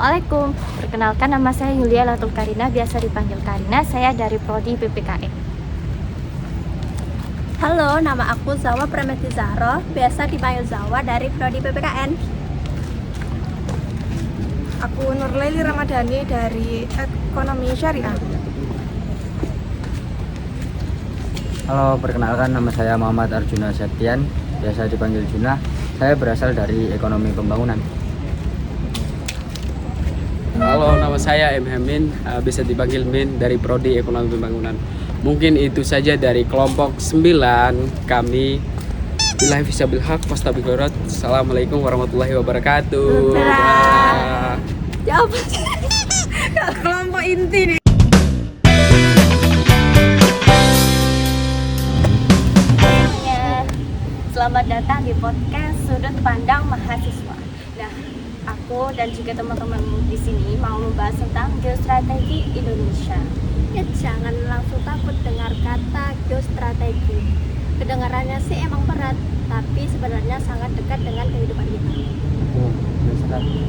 Assalamualaikum, perkenalkan nama saya Yulia Latul Karina, biasa dipanggil Karina, saya dari Prodi PPKN. Halo, nama aku Zawa Prameti Zahro, biasa dipanggil Zawa dari Prodi PPKN. Aku Nurlaili Ramadhani dari Ekonomi Syariah. Halo, perkenalkan nama saya Muhammad Arjuna Septian, biasa dipanggil Juna. Saya berasal dari Ekonomi Pembangunan. Halo, nama saya M. Hamin, bisa dipanggil Min dari Prodi Ekonomi Pembangunan. Mungkin itu saja dari kelompok 9 kami. Billahi fisabil haq, wastabiqorat. Assalamualaikum warahmatullahi wabarakatuh. Jawab. Kelompok inti nih. Selamat datang di podcast Sudut Pandang Mahasiswa. Nah, aku dan juga teman-teman di sini mau membahas tentang geostrategi Indonesia. Ya, jangan langsung takut dengar kata geostrategi. Kedengarannya sih emang berat, tapi sebenarnya sangat dekat dengan kehidupan kita. Strategi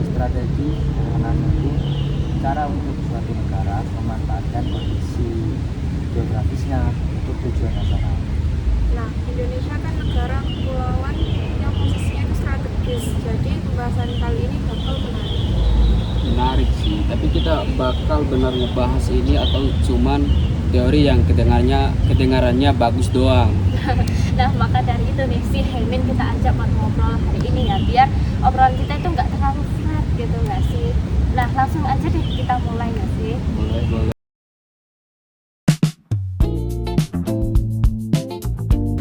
sebenarnya itu cara untuk suatu negara memanfaatkan kondisi geografisnya untuk tujuan nasional. Nah, Indonesia kan negara kepulauan yang posisinya itu strategis. Jadi pembahasan kali ini bakal menarik. Menarik sih, tapi kita bakal benar ngebahas ini atau cuman teori yang kedengarannya bagus doang. Nah, maka dari itu nih si Hamin kita ajak buat ngobrol hari ini ya, biar obrolan kita itu nggak terlalu flat gitu nggak sih. Nah, langsung aja deh kita mulai nggak sih? Boleh.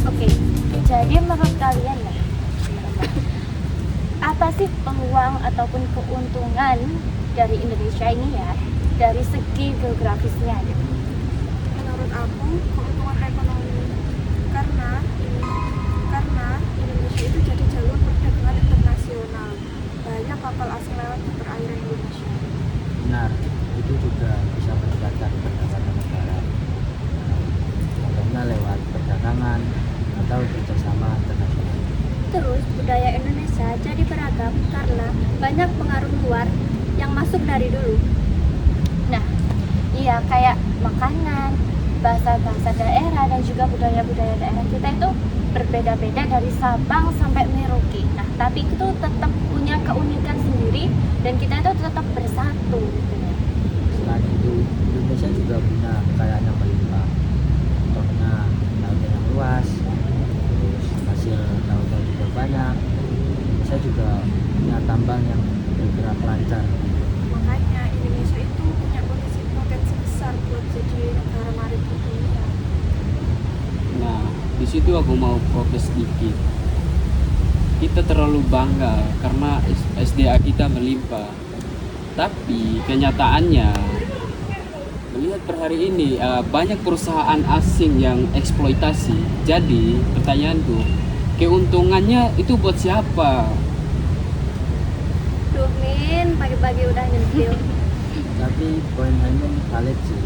Oke, jadi menurut kalian ya, apa sih peluang ataupun keuntungan dari Indonesia ini ya, dari segi geografisnya gitu? Menurut aku, keuntungan ekonomi karena Indonesia itu jadi jalur perdagangan internasional. Banyak kapal asing lewat di perairan Indonesia. Benar, itu juga bisa meningkatkan pendapatan negara. Contohnya lewat perdagangan atau kerjasama internasional. Terus budaya Indonesia jadi beragam karena banyak pengaruh luar yang masuk dari dulu. Nah, iya kayak makanan, bahasa-bahasa daerah dan juga budaya-budaya daerah kita itu berbeda-beda dari Sabang sampai Merauke. Nah, tapi itu tetap punya keunikan sendiri dan kita itu tetap bersatu gitu ya. Selain itu, Indonesia juga punya kekayaan yang melimpah. Contohnya lautnya yang luas, terus hasil lautnya juga banyak. Indonesia juga punya tambang yang bergerak lancar. Makanya Indonesia itu punya potensi besar buat jadi negara maritim dunia. Nah, di situ aku mau protes sedikit. Kita terlalu bangga karena SDA kita melimpah. Tapi kenyataannya melihat per hari ini banyak perusahaan asing yang eksploitasi. Jadi pertanyaanku, keuntungannya itu buat siapa? Duh, Min, pagi-pagi udah nyentil. Tapi poin Hamin valid sih,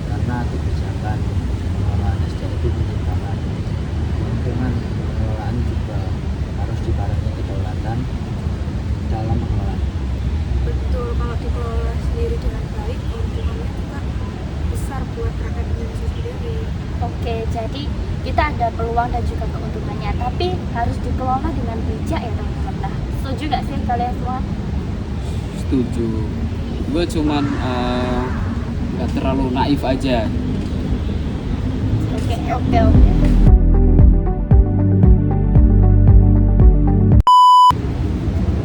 karena kebijakan pengelolaan SDA itu bertentangan. Keuntungan pengelolaan juga harus dibarengi kedaulatan dalam mengelola. Betul, kalau dikelola sendiri dengan baik, keuntungannya juga besar buat rakyat Indonesia sendiri. Oke, jadi kita ada peluang dan juga keuntungannya, tapi harus dikelola dengan bijak ya teman-teman. Nah, setuju gak sih kalian semua? Setuju. Gue cuman gak terlalu naif aja. Oke.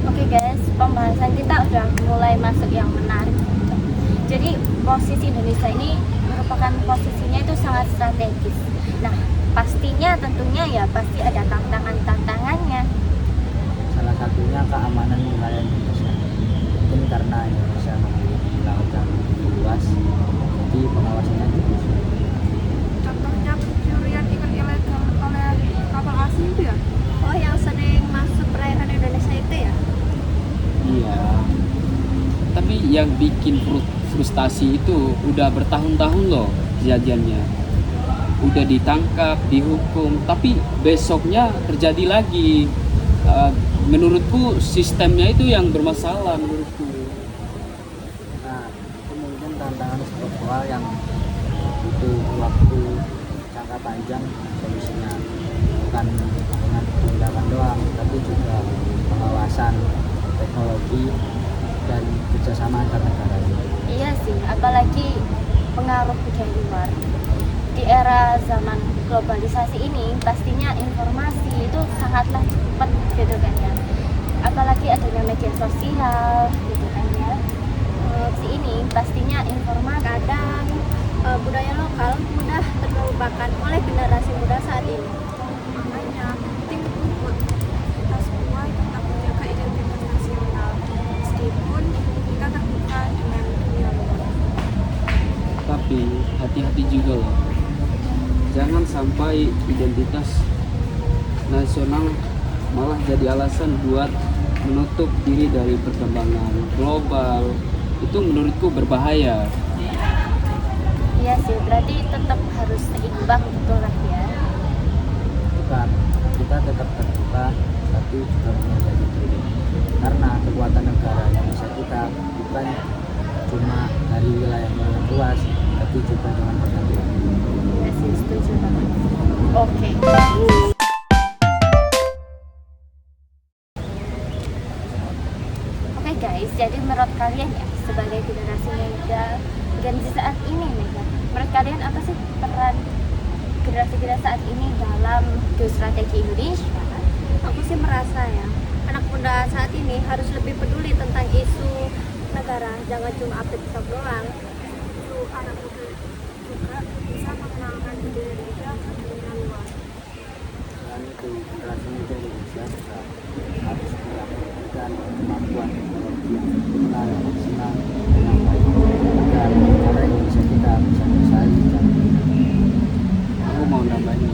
Oke guys, pembahasan kita udah mulai masuk yang menarik. Jadi posisi Indonesia ini merupakan posisinya itu sangat strategis. Nah, pastinya tentunya ya pasti ada tantangannya. Salah satunya keamanan wilayah Indonesia. Mungkin karena Indonesia memiliki laut yang luas, jadi pengawasannya juga sulit. Contohnya pencurian ikan ilegal oleh kapal asing itu ya. Oh, yang sering masuk perairan Indonesia itu ya? Iya. Tapi yang bikin frustasi itu udah bertahun-tahun loh kejadiannya. Udah ditangkap, dihukum, tapi besoknya terjadi lagi. Menurutku sistemnya itu yang bermasalah menurutku. hal yang butuh waktu jangka panjang solusinya, bukan dengan tindakan doang tapi juga pengawasan teknologi dan kerjasama antar negara. Iya sih, apalagi pengaruh budaya luar. Di era zaman globalisasi ini pastinya informasi itu sangatlah cepat gitu kan ya. Apalagi adanya media sosial gitu kan ya. Ini pastinya informasi Kadang budaya lokal mudah terlupakan oleh generasi muda saat ini. Makanya penting buat kita semua tetap menjaga identitas nasional meskipun kita terbuka dengan dunia luar. Tapi hati-hati juga loh, jangan sampai identitas nasional malah jadi alasan buat menutup diri dari perkembangan global. Itu menurutku berbahaya. Iya sih, berarti tetap harus seimbang gitu lah ya. Bukan, kita tetap terbuka tapi juga menjadi diri, karena kekuatan negara yang bisa kita bukan cuma dari wilayah yang luas tapi juga dengan persatuan. Iya sih, setuju banget. Oke. Oke guys, jadi menurut kalian ya sebagai generasi muda Gen Z saat ini nih ya, menurut kalian apa sih peran generasi kita saat ini dalam geostrategi Indonesia? Aku sih merasa ya, anak muda saat ini harus lebih peduli tentang isu negara, jangan cuma update TikTok doang. Itu anak muda juga bisa mengenalkan budaya Indonesia ke dunia luar. Selain itu, generasi muda Indonesia juga harus melakukan kemampuan teknologi yang benar, maksimal, dengan baik agar negara Indonesia kita bisa bersaing dan Aku mau nambahin,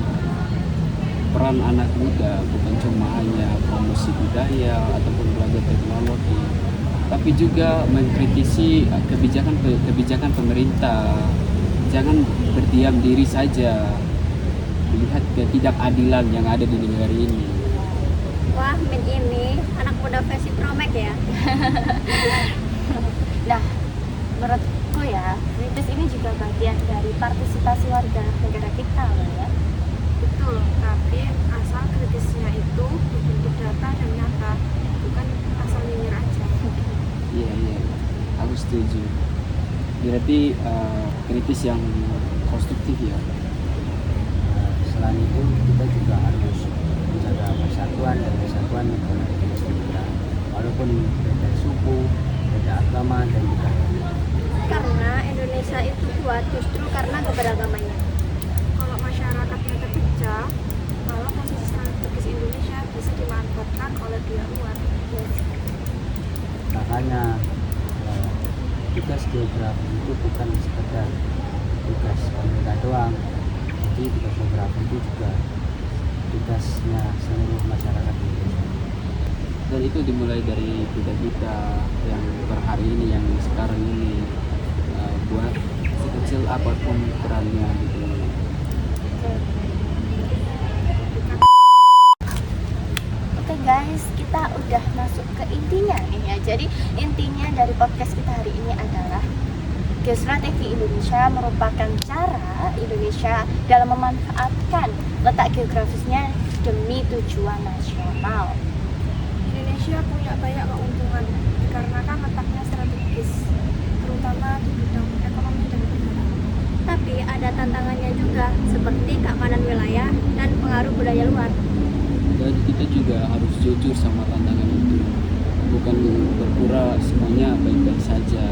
peran anak muda bukan cuma hanya promosi budaya ataupun belajar teknologi, tapi juga mengkritisi kebijakan pemerintah. Jangan berdiam diri saja melihat ketidakadilan yang ada di negara ini. Wah, Min ini anak muda versi Promek ya. Nah, menurutku ya, kritis ini juga bagian dari partisipasi warga negara kita loh ya. Betul, tapi asal kritisnya itu berbentuk data dan nyata, bukan asal nyinyir aja. Iya, aku setuju. Berarti kritis yang konstruktif ya. selain itu kita juga harus menjaga persatuan dan kesatuan negara Indonesia kita, walaupun beda suku, beda agama dan budaya. Karena Indonesia itu kuat justru karena keberagamannya. Kalau masyarakatnya terpecah, malah posisi strategis Indonesia bisa dimanfaatkan oleh pihak luar. Makanya tugas geografi itu bukan sekedar tugas pemerintah doang, jadi tugas geografi itu juga tugasnya seluruh masyarakat Indonesia. Dan itu dimulai dari kita yang per hari ini, yang sekarang ini, buat sekecil apapun perannya gitu. Oke guys, kita udah masuk ke intinya nih ya. Jadi intinya dari podcast kita hari ini adalah geostrategi Indonesia merupakan cara Indonesia dalam memanfaatkan letak geografisnya demi tujuan nasional. Indonesia punya banyak keuntungan dikarenakan letaknya strategis, terutama di bidang ekonomi dan perdagangan. Tapi ada tantangannya juga seperti keamanan wilayah dan pengaruh budaya luar. Dan kita juga harus jujur sama tantangan itu, bukan berpura semuanya baik-baik saja.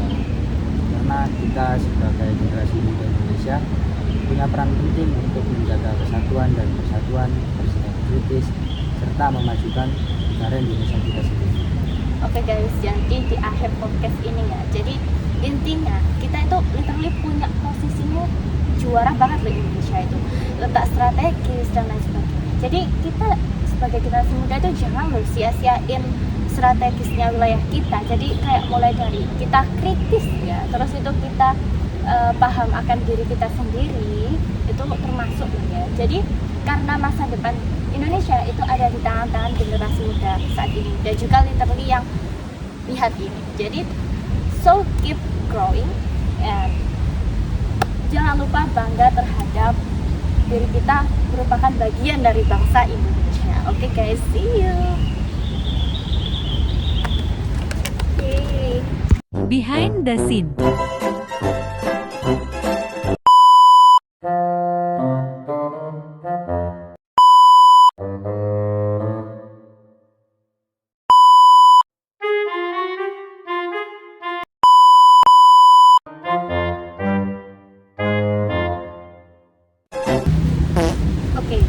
Karena kita sebagai generasi muda Indonesia punya peran penting untuk menjaga kesatuan dan persatuan, bersikap kritis, serta memajukan negara Indonesia kita sendiri. Oke guys, jadi di akhir podcast ini ya, jadi intinya kita itu literally punya posisinya juara banget loh Indonesia itu, letak strategis dan lain sebagainya. Jadi kita sebagai generasi muda itu jangan loh sia-siain strategisnya wilayah kita. Jadi kayak mulai dari kita kritis ya, terus itu kita paham akan diri kita sendiri, itu termasuk ya. Jadi karena masa depan Indonesia itu ada di tangan-tangan generasi muda saat ini, dan juga literally yang lihat ini. Jadi so keep growing and jangan lupa bangga terhadap diri kita merupakan bagian dari bangsa Indonesia. Oke guys, see you. Yeay. Behind the scene. Oke,